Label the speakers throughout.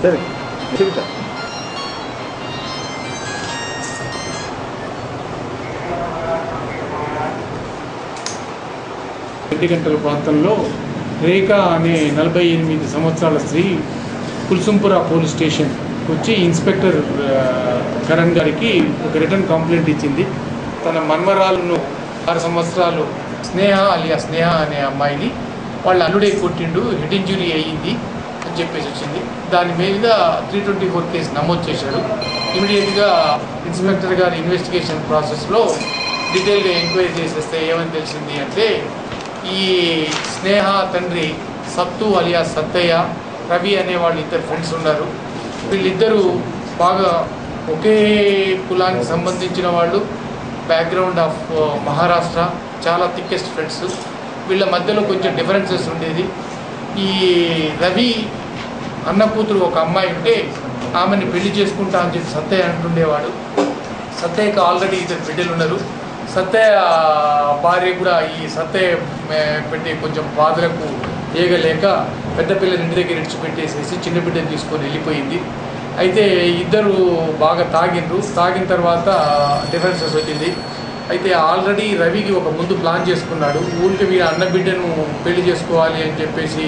Speaker 1: సరే
Speaker 2: 2 గంటల ప్రాంతంలో రేఖ అనే 48 సంవత్సరాల స్త్రీ కుల్సుంపురా పోలీస్ స్టేషన్ వచ్చి ఇన్స్పెక్టర్ కరణ్ గారికి ఒక రిటర్న్ కంప్లైంట్ ఇచ్చింది. తన మన్మరాలను 6 సంవత్సరాలు స్నేహ అనే అమ్మాయిని వాళ్ళ అల్లుడే కొట్టిండు, హెడ్ ఇంజురీ అయ్యింది అని చెప్పేసి వచ్చింది. దాని మీద 324 కేసు నమోదు చేశాడు. ఇమీడియట్గా ఇన్స్పెక్టర్ గారి ఇన్వెస్టిగేషన్ ప్రాసెస్లో డీటెయిల్గా ఎంక్వైరీ చేసేస్తే ఏమని తెలిసింది అంటే, ఈ స్నేహ తండ్రి సత్తు అలియాస్ సత్తయ్య, రవి అనే వాళ్ళు 2 ఫ్రెండ్స్ ఉన్నారు. వీళ్ళిద్దరూ బాగా ఒకే కులానికి సంబంధించిన వాళ్ళు, బ్యాక్గ్రౌండ్ ఆఫ్ మహారాష్ట్ర, చాలా థిక్కెస్ట్ ఫ్రెండ్స్. వీళ్ళ మధ్యలో కొంచెం డిఫరెన్సెస్ ఉండేది. ఈ రవి అన్న కూతురు ఒక అమ్మాయి ఉంటే ఆమెను పెళ్లి చేసుకుంటా అని చెప్పి సత్తయ్య అంటుండేవాడు. సత్తయ్యకి ఆల్రెడీ 2 బిడ్డలు ఉన్నారు. సత్తయ్య భార్య కూడా ఈ సత్తయ్య పెట్టి కొంచెం బాధలకు ఏగలేక పెద్ద పిల్లలు ఇంటి దగ్గర ఇడిచిపెట్టేసేసి చిన్న బిడ్డను తీసుకొని వెళ్ళిపోయింది. అయితే ఇద్దరు బాగా తాగిన తర్వాత డిఫరెన్సెస్ వచ్చింది. అయితే ఆల్రెడీ రవికి ఒక ముందు ప్లాన్ చేసుకున్నాడు, ఊరికి వీళ్ళ అన్న బిడ్డను పెళ్లి చేసుకోవాలి అని చెప్పేసి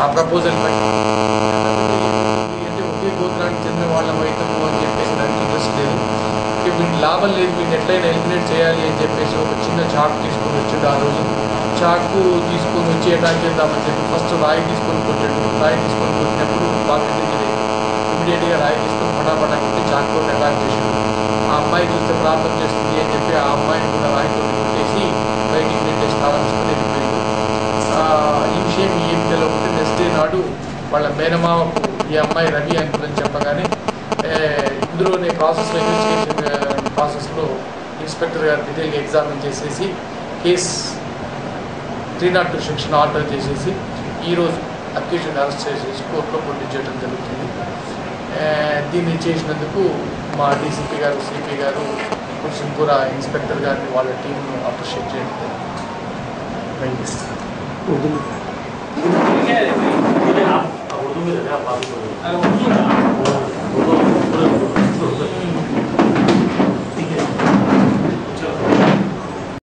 Speaker 2: ఆ ప్రపోజల్ అంటే ఒకే గోత్రానికి చెందిన వాళ్ళం అవుతాము అని చెప్పేసి దానికి ఇంట్రెస్ట్ లేదు. వీడికి లాభం లేదు, వీడిని ఎట్లయినా ఎలిమినేట్ చేయాలి అని చెప్పేసి ఒక చిన్న చాకు తీసుకొని వచ్చాడు. ఆ రోజు చాకు తీసుకొని వచ్చి అటాక్ చేద్దామని చెప్పి ఫస్ట్ రాయి తీసుకొని కొట్టాడు. రాయి తీసుకొని కొట్టినప్పుడు బాగా ఇమీడియట్గా రాయి తీసుకొని పటాపటా కొట్టి చాకుతో అటాక్ చేశాడు. ఆ అమ్మాయి చూస్తే ప్రార్థన చేస్తుంది అని చెప్పి ఆ అమ్మాయిని కూడా రాయితో కొట్టేసి బయటికి పెట్టేసి తాళించుకొని వెళ్ళిపోయింది. ఈ విషయం ఏం తెలియకపోతే నెక్స్ట్ డే నాడు వాళ్ళ మేనమామకు ఈ అమ్మాయి రవి అని చెప్పగానే ఇందులోనే ప్రాసెస్లో ఇన్వెస్టిగేషన్ ప్రాసెస్లో ఇన్స్పెక్టర్ గారు డీటెయిల్గా ఎగ్జామిన్ చేసేసి కేస్ 302 సెక్షన్ ఆర్డర్ చేసేసి ఈరోజు అక్యూజ్ని అరెస్ట్ చేసేసి కోర్టులో ప్రొడ్యూస్ చేయడం జరుగుతుంది. దీన్ని చేసినందుకు మా డీసీపీ గారు, సిపి గారు, కుల్సుంపురా ఇన్స్పెక్టర్ గారిని వాళ్ళ టీంను అప్రిషియేట్ చేయడం జరిగింది.